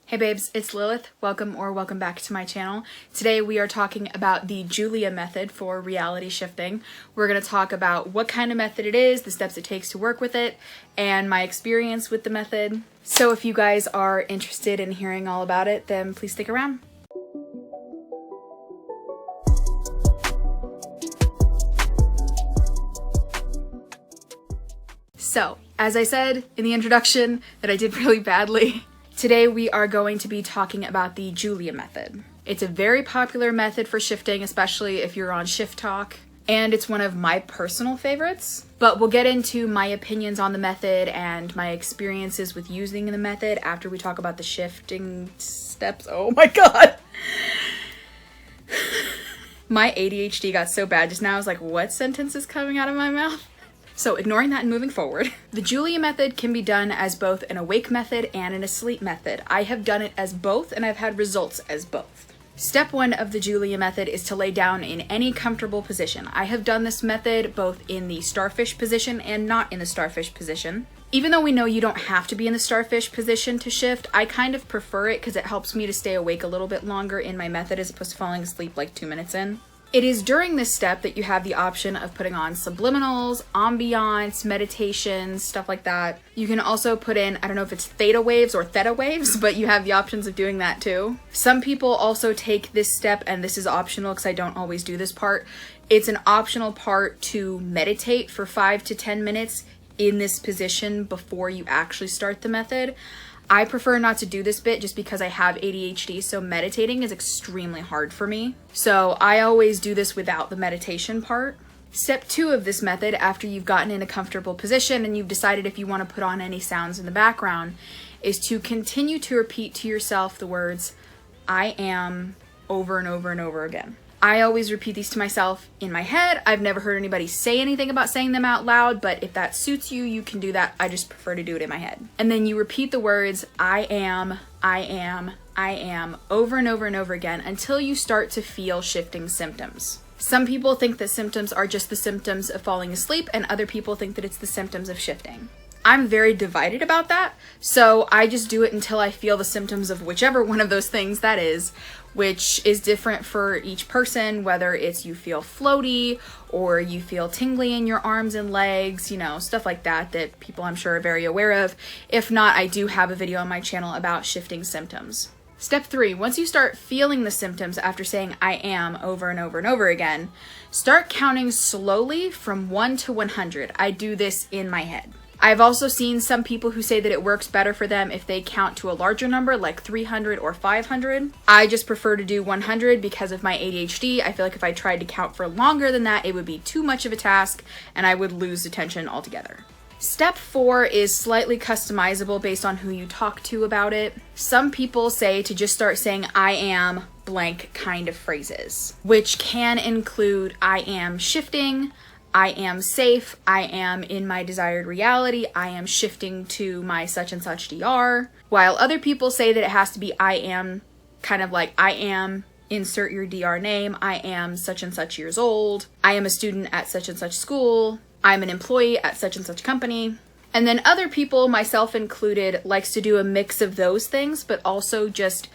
Hey babes, it's Lilith. Welcome back to my channel. Today we are talking about the Julia method for reality shifting. We're going to talk about what kind of method it is, the steps it takes to work with it, and my experience with the method. So if you guys are interested in hearing all about it, then please stick around. So, as I said in the introduction that I did really badly, today we are going to be talking about the Julia method. It's a very popular method for shifting, especially if you're on Shift Talk, and it's one of my personal favorites. But we'll get into my opinions on the method and my experiences with using the method after we talk about the shifting steps. Oh my god! My ADHD got so bad just now, I was like, what sentence is coming out of my mouth? So ignoring that and moving forward, the Julia method can be done as both an awake method and an asleep method. I have done it as both and I've had results as both. Step 1 of the Julia method is to lay down in any comfortable position. I have done this method both in the starfish position and not in the starfish position. Even though we know you don't have to be in the starfish position to shift, I kind of prefer it because it helps me to stay awake a little bit longer in my method as opposed to falling asleep like 2 minutes in. It is during this step that you have the option of putting on subliminals, ambiance, meditations, stuff like that. You can also put in, I don't know if it's theta waves or theta waves, but you have the options of doing that too. Some people also take this step, and this is optional because I don't always do this part. It's an optional part to meditate for 5 to 10 minutes in this position before you actually start the method. I prefer not to do this bit just because I have ADHD, so meditating is extremely hard for me. So I always do this without the meditation part. Step 2 of this method, after you've gotten in a comfortable position and you've decided if you want to put on any sounds in the background, is to continue to repeat to yourself the words, I am, over and over and over again. I always repeat these to myself in my head. I've never heard anybody say anything about saying them out loud, but if that suits you, you can do that. I just prefer to do it in my head. And then you repeat the words, I am, over and over and over again until you start to feel shifting symptoms. Some people think that symptoms are just the symptoms of falling asleep, and other people think that it's the symptoms of shifting. I'm very divided about that, so I just do it until I feel the symptoms of whichever one of those things that is, which is different for each person, whether it's you feel floaty or you feel tingly in your arms and legs, you know, stuff like that that people I'm sure are very aware of. If not, I do have a video on my channel about shifting symptoms. Step 3, once you start feeling the symptoms after saying I am over and over and over again, start counting slowly from 1 to 100. I do this in my head. I've also seen some people who say that it works better for them if they count to a larger number, like 300 or 500. I just prefer to do 100 because of my ADHD. I feel like if I tried to count for longer than that, it would be too much of a task and I would lose attention altogether. Step 4 is slightly customizable based on who you talk to about it. Some people say to just start saying I am blank kind of phrases, which can include I am shifting, I am safe, I am in my desired reality, I am shifting to my such and such DR, while other people say that it has to be I am, kind of like I am, insert your DR name, I am such and such years old, I am a student at such and such school, I'm an employee at such and such company. And then other people, myself included, likes to do a mix of those things, but also just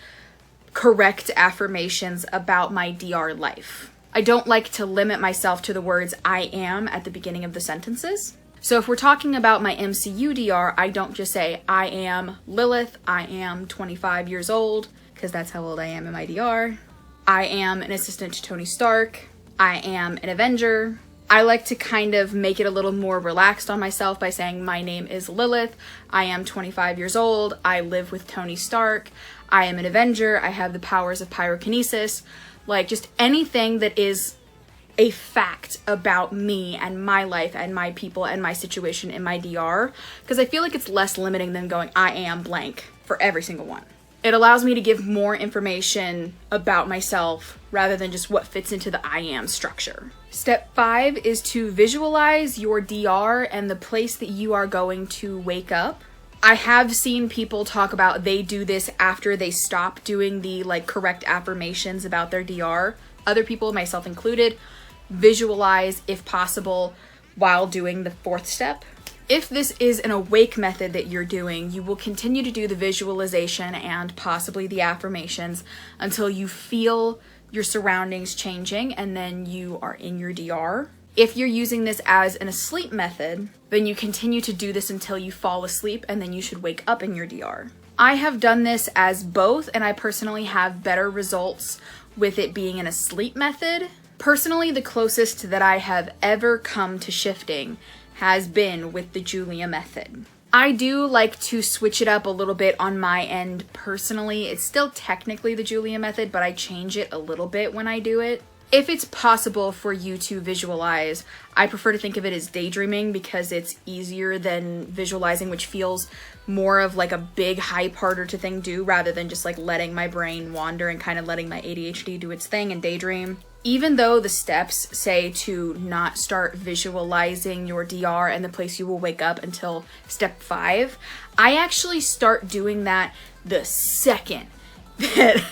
correct affirmations about my DR life. I don't like to limit myself to the words I am at the beginning of the sentences. So if we're talking about my MCU DR, I don't just say I am Lilith, I am 25 years old, because that's how old I am in my DR. I am an assistant to Tony Stark. I am an Avenger. I like to kind of make it a little more relaxed on myself by saying my name is Lilith, I am 25 years old, I live with Tony Stark, I am an Avenger, I have the powers of pyrokinesis. Like just anything that is a fact about me and my life and my people and my situation in my DR, because I feel like it's less limiting than going I am blank for every single one. It allows me to give more information about myself rather than just what fits into the I am structure. Step 5 is to visualize your DR and the place that you are going to wake up. I have seen people talk about they do this after they stop doing the correct affirmations about their DR. Other people, myself included, visualize if possible while doing the 4th step. If this is an awake method that you're doing, you will continue to do the visualization and possibly the affirmations until you feel your surroundings changing, and then you are in your DR. If you're using this as an asleep method, then you continue to do this until you fall asleep, and then you should wake up in your DR. I have done this as both, and I personally have better results with it being an asleep method. Personally, the closest that I have ever come to shifting has been with the Julia method. I do like to switch it up a little bit on my end personally. It's still technically the Julia method, but I change it a little bit when I do it. If it's possible for you to visualize, I prefer to think of it as daydreaming because it's easier than visualizing, which feels more of like a big hype, harder to thing do rather than just like letting my brain wander and kind of letting my ADHD do its thing and daydream. Even though the steps say to not start visualizing your DR and the place you will wake up until step 5, I actually start doing that the second that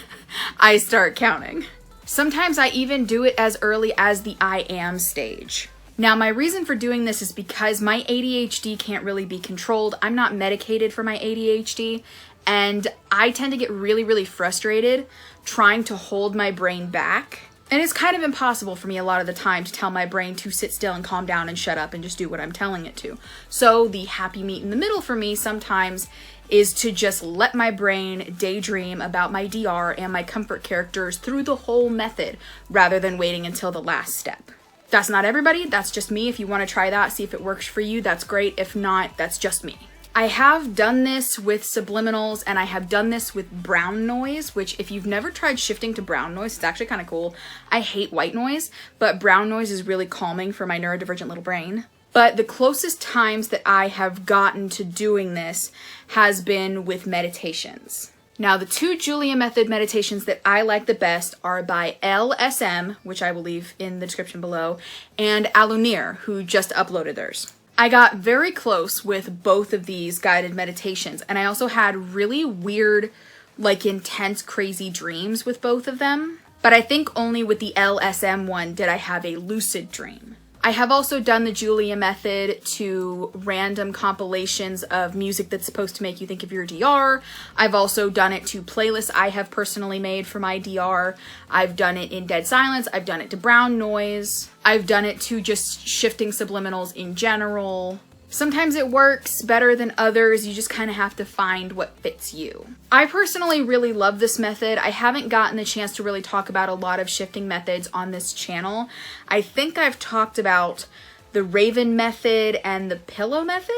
I start counting. Sometimes I even do it as early as the I am stage. Now, my reason for doing this is because my ADHD can't really be controlled. I'm not medicated for my ADHD, and I tend to get really, really frustrated trying to hold my brain back. And it's kind of impossible for me a lot of the time to tell my brain to sit still and calm down and shut up and just do what I'm telling it to. So the happy meat in the middle for me sometimes is to just let my brain daydream about my DR and my comfort characters through the whole method rather than waiting until the last step. That's not everybody, that's just me. If you want to try that, see if it works for you, that's great. If not, that's just me. I have done this with subliminals, and I have done this with brown noise, which if you've never tried shifting to brown noise, it's actually kind of cool. I hate white noise, but brown noise is really calming for my neurodivergent little brain. But the closest times that I have gotten to doing this has been with meditations. Now, the 2 Julia method meditations that I like the best are by LSM, which I will leave in the description below, and Alunir, who just uploaded theirs. I got very close with both of these guided meditations, and I also had really weird, like intense, crazy dreams with both of them. But I think only with the LSM one did I have a lucid dream. I have also done the Julia method to random compilations of music that's supposed to make you think of your DR. I've also done it to playlists I have personally made for my DR. I've done it in dead silence. I've done it to brown noise. I've done it to just shifting subliminals in general. Sometimes it works better than others. You just kind of have to find what fits you. I personally really love this method. I haven't gotten the chance to really talk about a lot of shifting methods on this channel. I think I've talked about the Raven method and the pillow method.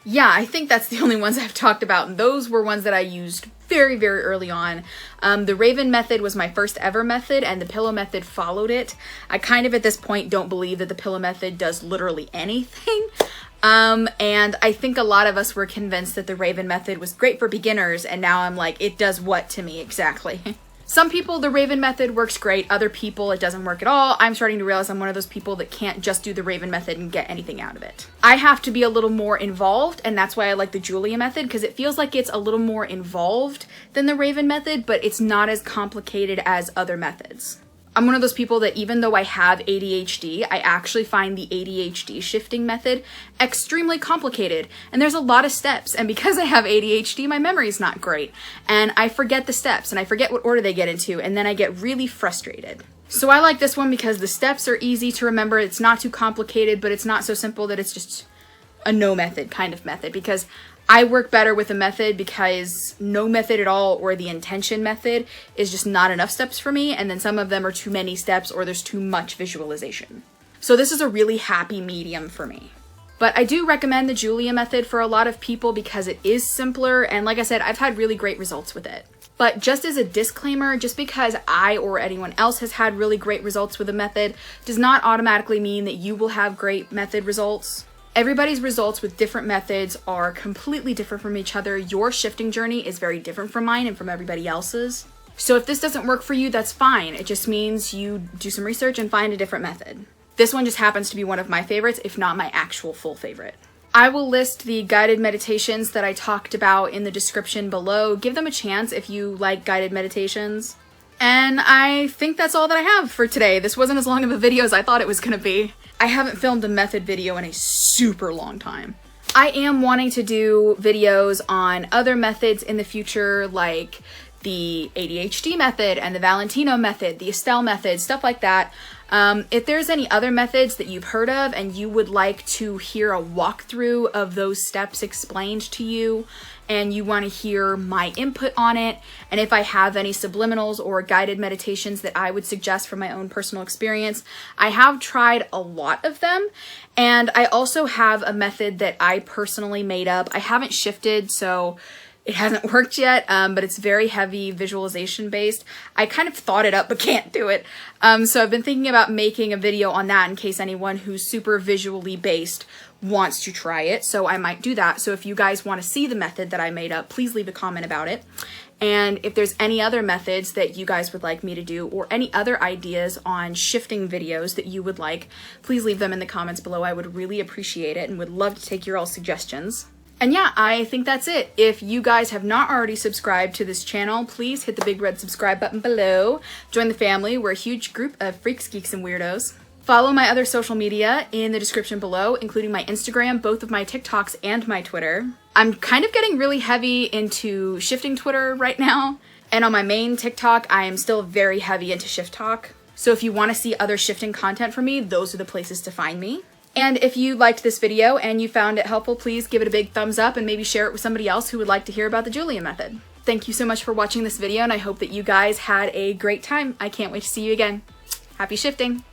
Yeah, I think that's the only ones I've talked about. And those were ones that I used very, very early on. The Raven method was my first ever method, and the pillow method followed it. I kind of at this point don't believe that the pillow method does literally anything. And I think a lot of us were convinced that the Raven method was great for beginners, and now I'm like, it does what to me exactly? Some people, the Raven method works great. Other people, it doesn't work at all. I'm starting to realize I'm one of those people that can't just do the Raven method and get anything out of it. I have to be a little more involved, and that's why I like the Julia method, because it feels like it's a little more involved than the Raven method, but it's not as complicated as other methods. I'm one of those people that even though I have ADHD, I actually find the ADHD shifting method extremely complicated. And there's a lot of steps. And because I have ADHD, my memory is not great. And I forget the steps and I forget what order they get into. And then I get really frustrated. So I like this one because the steps are easy to remember. It's not too complicated, but it's not so simple that it's just a no method kind of method. Because I work better with a method because no method at all or the intention method is just not enough steps for me, and then some of them are too many steps or there's too much visualization. So this is a really happy medium for me. But I do recommend the Julia method for a lot of people because it is simpler, and like I said, I've had really great results with it. But just as a disclaimer, just because I or anyone else has had really great results with a method does not automatically mean that you will have great method results. Everybody's results with different methods are completely different from each other. Your shifting journey is very different from mine and from everybody else's. So if this doesn't work for you, that's fine. It just means you do some research and find a different method. This one just happens to be one of my favorites, if not my actual full favorite. I will list the guided meditations that I talked about in the description below. Give them a chance if you like guided meditations. And I think that's all that I have for today. This wasn't as long of a video as I thought it was gonna be. I haven't filmed a method video in a super long time. I am wanting to do videos on other methods in the future, like the ADHD method and the Valentino method, the Estelle method, stuff like that. If there's any other methods that you've heard of and you would like to hear a walkthrough of those steps explained to you, and you want to hear my input on it, and if I have any subliminals or guided meditations that I would suggest from my own personal experience, I have tried a lot of them. And I also have a method that I personally made up. I haven't shifted, so it hasn't worked yet, but it's very heavy visualization based. I kind of thought it up but can't do it. So I've been thinking about making a video on that in case anyone who's super visually based wants to try it. So I might do that. So if you guys want to see the method that I made up, please leave a comment about it. And if there's any other methods that you guys would like me to do, or any other ideas on shifting videos that you would like, please leave them in the comments below. I would really appreciate it and would love to take your all suggestions. And yeah, I think that's it. If you guys have not already subscribed to this channel, please hit the big red subscribe button below. Join the family. We're a huge group of freaks, geeks, and weirdos. Follow my other social media in the description below, including my Instagram, both of my TikToks, and my Twitter. I'm kind of getting really heavy into shifting Twitter right now. And on my main TikTok, I am still very heavy into shift talk. So if you want to see other shifting content from me, those are the places to find me. And if you liked this video and you found it helpful, please give it a big thumbs up and maybe share it with somebody else who would like to hear about the Julia method. Thank you so much for watching this video, and I hope that you guys had a great time. I can't wait to see you again. Happy shifting!